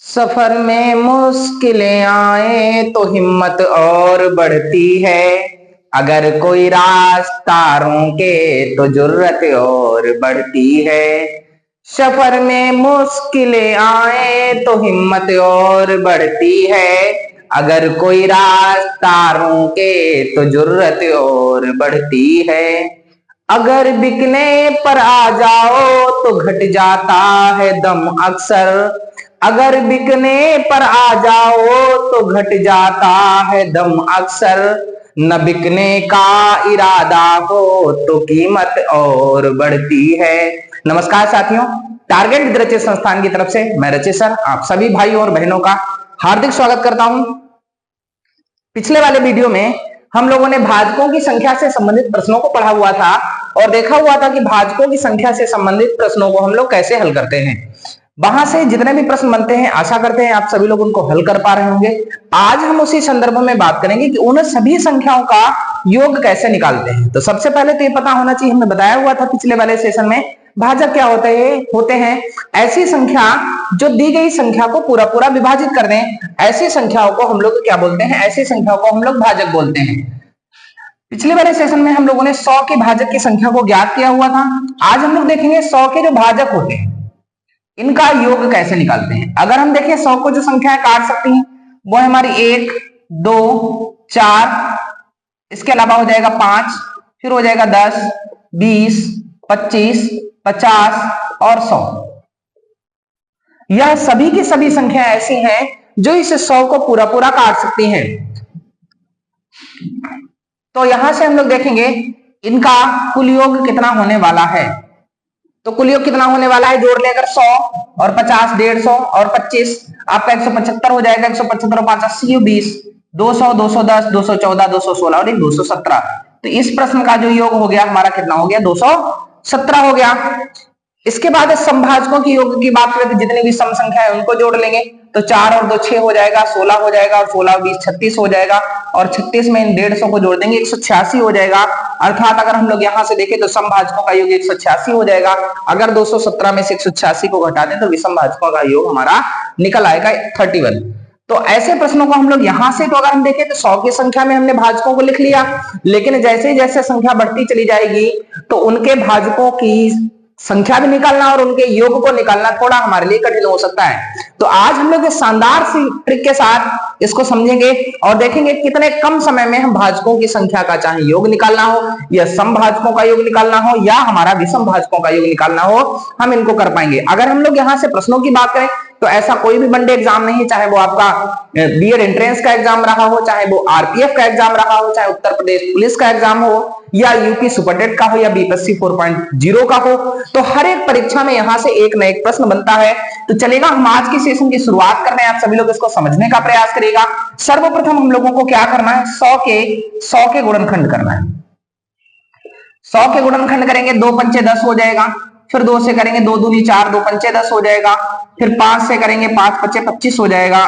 सफर में मुश्किलें आए तो हिम्मत और बढ़ती है। अगर कोई रास्ता रोके तो जुर्रत और बढ़ती है। सफर में मुश्किलें आए तो हिम्मत और बढ़ती है। अगर कोई रास्ता रोके तो जुर्रत और बढ़ती है। अगर बिकने पर आ जाओ तो घट जाता है दम अक्सर। अगर बिकने पर आ जाओ तो घट जाता है दम अक्सर। न बिकने का इरादा हो तो कीमत और बढ़ती है। नमस्कार साथियों, टारगेट विद रचित संस्थान की तरफ से मैं रचित सर आप सभी भाइयों और बहनों का हार्दिक स्वागत करता हूं। पिछले वाले वीडियो में हम लोगों ने भाजकों की संख्या से संबंधित प्रश्नों को पढ़ा हुआ था और देखा हुआ था कि भाजकों की संख्या से संबंधित प्रश्नों को हम लोग कैसे हल करते हैं। वहां से जितने भी प्रश्न बनते हैं आशा करते हैं आप सभी लोग उनको हल कर पा रहे होंगे। आज हम उसी संदर्भ में बात करेंगे कि उन सभी संख्याओं का योग कैसे निकालते हैं। तो सबसे पहले तो ये पता होना चाहिए, हमने बताया हुआ था पिछले वाले सेशन में, भाजक क्या होते हैं ऐसी संख्या जो दी गई संख्या को पूरा पूरा विभाजित कर दें। ऐसी संख्याओं को हम लोग क्या बोलते हैं? ऐसी संख्याओं को हम लोग भाजक बोलते हैं। पिछले वाले सेशन में हम लोगों ने 100 के भाजक की संख्या को ज्ञात किया हुआ था। आज हम लोग देखेंगे 100 के जो भाजक होते हैं इनका योग कैसे निकालते हैं। अगर हम देखें 100 को जो संख्याएं काट सकती हैं वो है हमारी 1, 2, 4, इसके अलावा हो जाएगा 5, फिर हो जाएगा 10, 20, 25, 50 और 100। यह सभी की सभी संख्या ऐसी हैं जो इस 100 को पूरा पूरा काट सकती हैं। तो यहां से हम लोग देखेंगे इनका कुल योग कितना होने वाला है। तो कुल योग कितना होने वाला है, जोड़ ले अगर 100 और 50, 150 और 25 आपका 175 हो जाएगा। 175 और 5 80, 20, 200, 210, 214, 216 और 217। तो इस प्रश्न का जो योग हो गया हमारा कितना हो गया, 217 हो गया। इसके बाद समभाजकों की योग की बात करें तो जितनी भी सम संख्या है उनको जोड़ लेंगे। तो 4 और 2 6 हो जाएगा, 16 हो जाएगा और 16 20 36 हो जाएगा और 36 में इन 150 को जोड़ देंगे 186 हो जाएगा। अर्थात अगर हम लोग यहां से देखें तो समभाजकों का योग 186 हो जाएगा। अगर 217 में से 186 को घटा दें तो विषम भाजकों का योग हमारा निकल आएगा 31। तो ऐसे प्रश्नों को हम लोग यहां से तो अगर हम देखें तो 100 की संख्या में हमने भाजकों को लिख लिया, लेकिन जैसे जैसे संख्या बढ़ती चली जाएगी तो उनके भाजकों की संख्या भी निकालना और उनके योग को निकालना थोड़ा हमारे लिए कठिन हो सकता है। तो आज हम लोग शानदार सी ट्रिक के साथ इसको समझेंगे और देखेंगे कितने कम समय में हम भाजकों की संख्या का चाहे योग निकालना हो या सम भाजकों का योग निकालना हो या हमारा विषम भाजकों का योग निकालना हो, हम इनको कर पाएंगे। अगर हम लोग यहाँ से प्रश्नों की बात करें तो ऐसा कोई भी वनडे एग्जाम नहीं, चाहे वो आपका बीएड एंट्रेंस का एग्जाम रहा हो, चाहे वो आरपीएफ का एग्जाम रहा हो, चाहे उत्तर प्रदेश पुलिस का एग्जाम हो या यूपी सुपरटेट का हो या बीपीएससी 4.0 का हो, तो हर एक परीक्षा में यहां से एक न एक प्रश्न बनता है। तो चलेगा, हम आज की सेशन की शुरुआत कर रहे हैं, आप सभी लोग इसको समझने का प्रयास करिएगा। सर्वप्रथम हम लोगों को क्या करना है, 100 के गुणनखंड करना है। 100 के गुणनखंड करेंगे, 2 पंचे 10 हो जाएगा। फिर 2 से करेंगे 2 दूनी 4, 2 पंचे 10 हो जाएगा। फिर 5 से करेंगे 5 पचे 25 हो जाएगा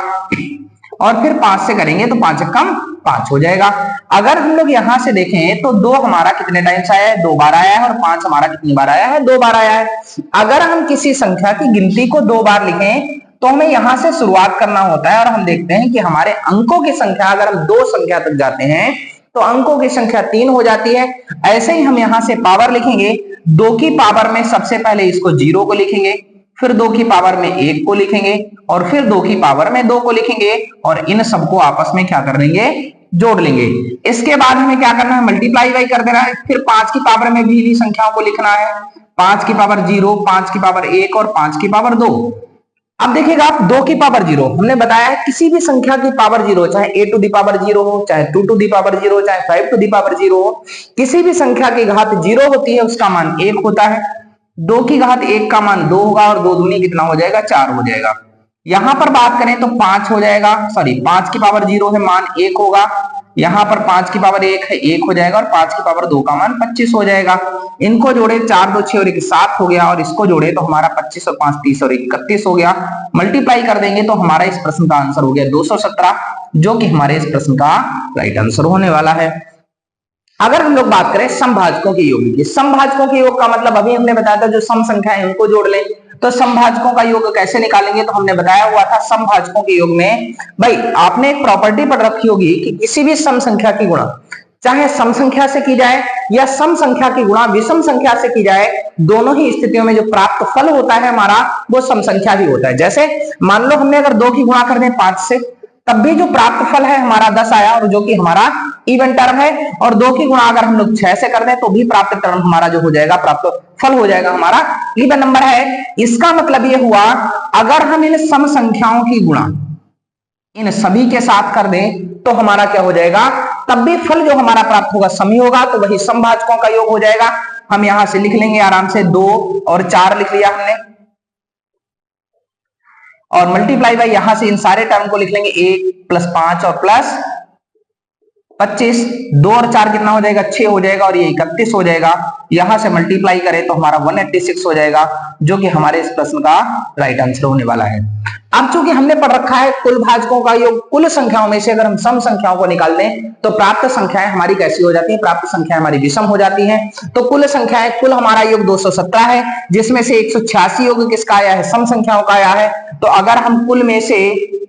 और फिर 5 से करेंगे तो 5 कम 5 हो जाएगा। अगर हम लोग यहां से देखें तो 2 हमारा कितने टाइम्स आया है, 2 बार आया है और 5 हमारा कितनी बार आया है, 2 बार आया है। अगर हम किसी संख्या की गिनती को 2 बार लिखें तो हमें यहां से शुरुआत करना होता है और हम देखते हैं कि हमारे अंकों की संख्या अगर हम 2 संख्या तक जाते हैं तो अंकों की संख्या 3 हो जाती है। ऐसे ही हम यहां से पावर लिखेंगे, 2 की पावर में सबसे पहले इसको 0 को लिखेंगे, फिर 2 की पावर में 1 को लिखेंगे और फिर 2 की पावर में 2 को लिखेंगे और इन सबको आपस में क्या कर देंगे, जोड़ लेंगे। इसके बाद हमें क्या करना है, मल्टीप्लाई बाई कर देना है। फिर 5 की पावर में भी संख्याओं को लिखना है, 5 की पावर 0, 5 की पावर 1 और 5 की पावर 2। अब देखिएगा आप 2 की पावर 0, हमने बताया है किसी भी संख्या की पावर 0, चाहे a टू दी पावर 0 हो, चाहे 2 टू दी पावर 0, चाहे 5 टू दी पावर 0 हो, किसी भी संख्या की घात 0 होती है उसका मान 1 होता है। 2 की घात 1 का मान 2 होगा और 2 दूनी कितना हो जाएगा, 4 हो जाएगा। यहां पर बात करें तो 5 हो जाएगा, 5 की पावर 0 है, मान 1 होगा। यहां पर 5 की पावर 1 है, 1 हो जाएगा और 5 की पावर 2 का मान 25 हो जाएगा। इनको जोड़े 4 2 6 और 1 7 हो गया और इसको जोड़े तो हमारा 25 और 5 30 और 31 हो गया। मल्टीप्लाई कर देंगे तो हमारा इस प्रश्न का आंसर हो गया 217, जो कि हमारे इस प्रश्न का राइट आंसर होने वाला है। अगर हम लोग बात करें समभाजकों के योग की, समभाजकों के योग का मतलब अभी हमने बताया था जो सम संख्या है उनको जोड़ लें। तो समभाजकों का योग कैसे निकालेंगे, तो हमने बताया हुआ था समभाजकों के योग में भाई आपने एक प्रॉपर्टी पढ़ रखी होगी कि किसी भी सम संख्या की गुणा चाहे सम संख्या से की जाए या सम संख्या की गुणा विषम संख्या से की जाए, दोनों ही स्थितियों में जो प्राप्त फल होता है हमारा वो सम संख्या ही होता है। जैसे मान लो हमने अगर 2 की गुणा कर दें 5 से, तब भी जो प्राप्त फल है हमारा 10 आया, और जो कि हमारा इवन टर्म है। और 2 की गुणा अगर हम लोग 6 से कर दें तो भी प्राप्त टर्म हमारा जो हो जाएगा, प्राप्त फल हो जाएगा हमारा इवन नंबर है। इसका मतलब ये हुआ अगर हम इन सम संख्याओं की गुणा इन सभी के साथ कर दें तो हमारा क्या हो जाएगा, तब भी फल जो हमारा प्राप्त होगा सम ही होगा, तो वही समभाजकों का योग हो जाएगा। हम यहां से लिख लेंगे आराम से 2 और 4 लिख लिया हमने, और मल्टीप्लाई बाय यहां से इन सारे टर्म को लिख लेंगे 1 + 5 और प्लस 25। 2 और 4 कितना हो जाएगा, 6 हो जाएगा, और ये 31 हो जाएगा। यहां से मल्टीप्लाई करें तो हमारा 186 हो जाएगा, जो कि हमारे इस प्रश्न का राइट आंसर होने वाला है। अब चूंकि हमने पढ़ रखा है कुल भाजकों का योग, कुल संख्याओं में से अगर हम सम संख्याओं को निकाल दें तो प्राप्त संख्याएं हमारी कैसी हो जाती है, प्राप्त संख्याएं हमारी विषम हो जाती हैं। तो कुल संख्याएं, कुल हमारा योग 217 है, जिसमें से 186 योग किसका आया है, सम संख्याओं का आया है। तो अगर हम कुल में से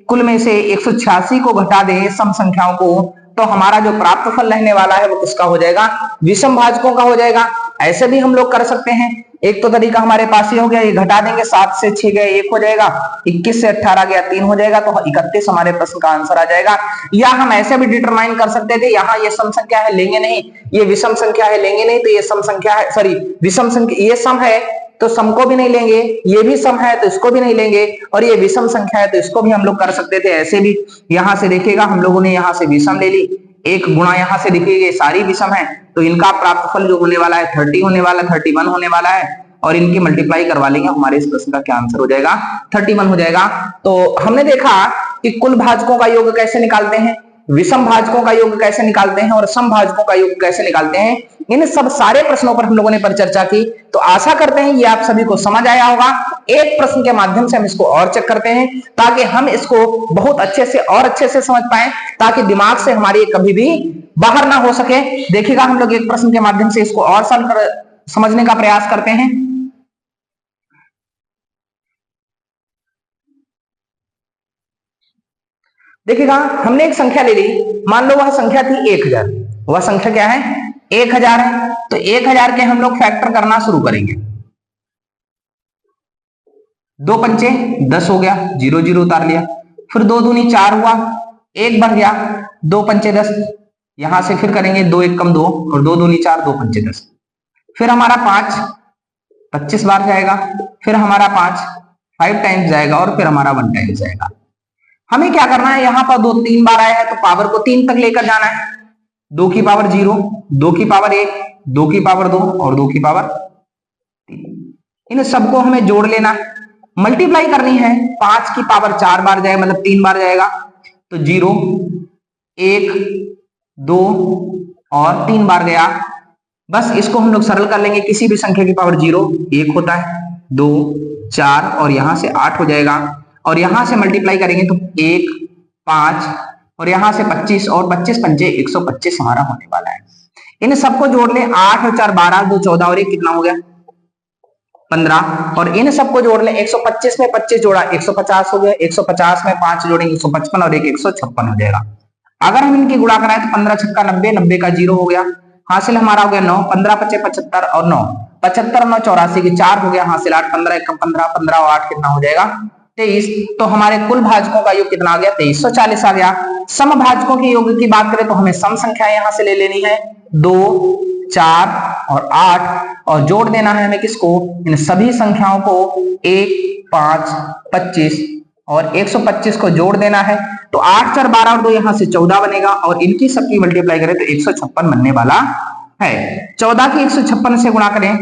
186 को घटा दें सम संख्याओं को, तो हमारा जो प्राप्त फल रहने वाला है वो किसका हो जाएगा, विषम भाजकों का हो जाएगा। ऐसे भी हम लोग कर सकते हैं, एक तो तरीका हमारे पास ये हो गया, ये घटा देंगे, 7 से 6 गए 1 हो जाएगा, 21 से 18 गया 3 हो जाएगा, तो 31 हमारे प्रश्न का आंसर आ जाएगा। या हम ऐसे भी डिटरमाइन कर सकते थे, यहाँ ये सम संख्या है लेंगे नहीं, ये विषम संख्या है लेंगे नहीं, तो ये सम संख्या है, सॉरी विषम संख्या, ये सम है तो सम को भी नहीं लेंगे, ये भी सम है तो इसको भी नहीं लेंगे, और ये विषम संख्या है तो इसको भी हम लोग कर सकते थे। ऐसे भी यहां से देखिएगा हम लोगों ने यहां से विषम ले ली, एक गुणा यहां से देखिएगा सारी विषम है, तो इनका प्राप्त फल जो होने वाला है 30 होने वाला, 31 होने वाला है, और इनकी मल्टीप्लाई करवा लेंगे, हमारे इस प्रश्न का क्या आंसर हो जाएगा, 31 हो जाएगा। तो हमने देखा कि कुल भाजकों का योग कैसे निकालते हैं, विषम भाजकों का योग कैसे निकालते हैं, और सम भाजकों का योग कैसे निकालते हैं। इन सब सारे प्रश्नों पर हम लोगों ने पर चर्चा की, तो आशा करते हैं ये आप सभी को समझ आया होगा। एक प्रश्न के माध्यम से हम इसको और चेक करते हैं, ताकि हम इसको बहुत अच्छे से और अच्छे से समझ पाए, ताकि दिमाग से हमारी कभी भी बाहर ना हो सके। देखिएगा हम लोग एक प्रश्न के माध्यम से इसको और समझने का प्रयास करते हैं। देखिएगा हमने एक संख्या ले ली, मान लो वह संख्या थी 1000, वह संख्या क्या है 1000 है, तो 1000 के हम लोग फैक्टर करना शुरू करेंगे। 2 पंचे 10 हो गया, 0 0 उतार लिया, फिर 2 दूनी 4 हुआ, 1 बढ़ गया, 2 पंचे 10, यहां से फिर करेंगे 2 1 कम 2, और 2 दूनी 4, 2 पंचे 10, फिर हमारा 5 25 बार जाएगा, फिर हमारा 5 टाइम्स जाएगा, और फिर हमारा 1 टाइम्स जाएगा। हमें क्या करना है, यहां पर 2 3 बार आया है तो पावर को 3 तक लेकर जाना है। 2 की पावर 0, 2 की पावर 1, 2 की पावर 2 और 2 की पावर 3, इन सबको हमें जोड़ लेना है, मल्टीप्लाई करनी है। 5 की पावर 4 बार जाए, मतलब 3 बार जाएगा, तो 0 1 2 और 3 बार गया। बस इसको हम लोग सरल कर लेंगे, किसी भी संख्या की पावर 0 1 होता है, 2 4 और यहां से 8 हो जाएगा, और यहां से मल्टीप्लाई करेंगे तो 1 5 और यहां से 25, और 25 पंचे 125 हमारा होने वाला है। इन सबको जोड़ ले, 8 और 4 12, 2 14 और 1 कितना हो गया 15, और इन सबको जोड़ ले, 125 में 25 जोड़ा 150 हो गया, 150 में 5 जोड़ेंगे 155 और 1 156 हो जाएगा। अगर हम इनकी गुणा कराएं तो 15 छक्का 90, 90 का 0 हो गया, हासिल हमारा हो गया 9, 15 पचे 75 और 9 75 9 84 की 4 हो गया, हासिल 8 15 1 15 15 और 8 कितना हो जाएगा 23। तो हमारे कुल भाजकों का योग कितना आ गया 2340 आ गया। सम भाजकों के योग की बात करें तो हमें सम संख्या यहां से ले लेनी है 2 4 और 8, और जोड़ देना है हमें किसको, इन सभी संख्याओं को 1 5 25 और 125 को जोड़ देना है। तो 8 4 12 और 2 यहां से 14 बनेगा, और इनकी सबकी मल्टीप्लाई करें तो 156 बनने वाला है। 14 की 156 से गुणा करें,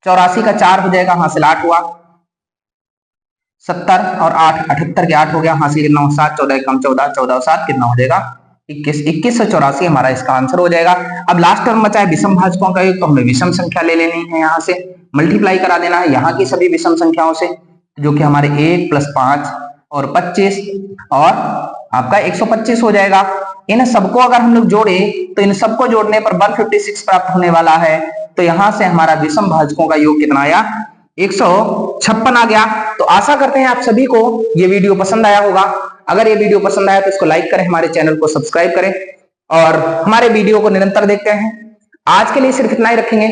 84 का 4 हो जाएगा, हासिल 8 हुआ, 70 और 8 78 के 8 हो गया, हासिल कितना 7 14 कम 14 14 और 7 कितना हो जाएगा 21 2184 हमारा इसका आंसर हो जाएगा। अब लास्ट टर्म बचा है विषम भाजकों का योग, तो हमें विषम संख्या ले लेनी है, यहां से मल्टीप्लाई करा देना है यहाँ की सभी विषम संख्याओं से, जो कि हमारे 1 + 5 और 25 और आपका 125 हो जाएगा। इन सबको अगर हम लोग जोड़े तो इन सबको जोड़ने पर 156 प्राप्त होने वाला है। तो यहां से हमारा विषम भाजकों का योग कितना आया 156 आ गया। तो आशा करते हैं आप सभी को ये वीडियो पसंद आया होगा। अगर ये वीडियो पसंद आया तो इसको लाइक करें, हमारे चैनल को सब्सक्राइब करें और हमारे वीडियो को निरंतर देखते हैं। आज के लिए सिर्फ इतना ही रखेंगे।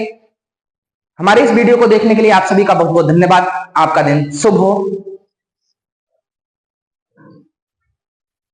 हमारे इस वीडियो को देखने के लिए आप सभी का बहुत बहुत धन्यवाद। आपका दिन शुभ हो।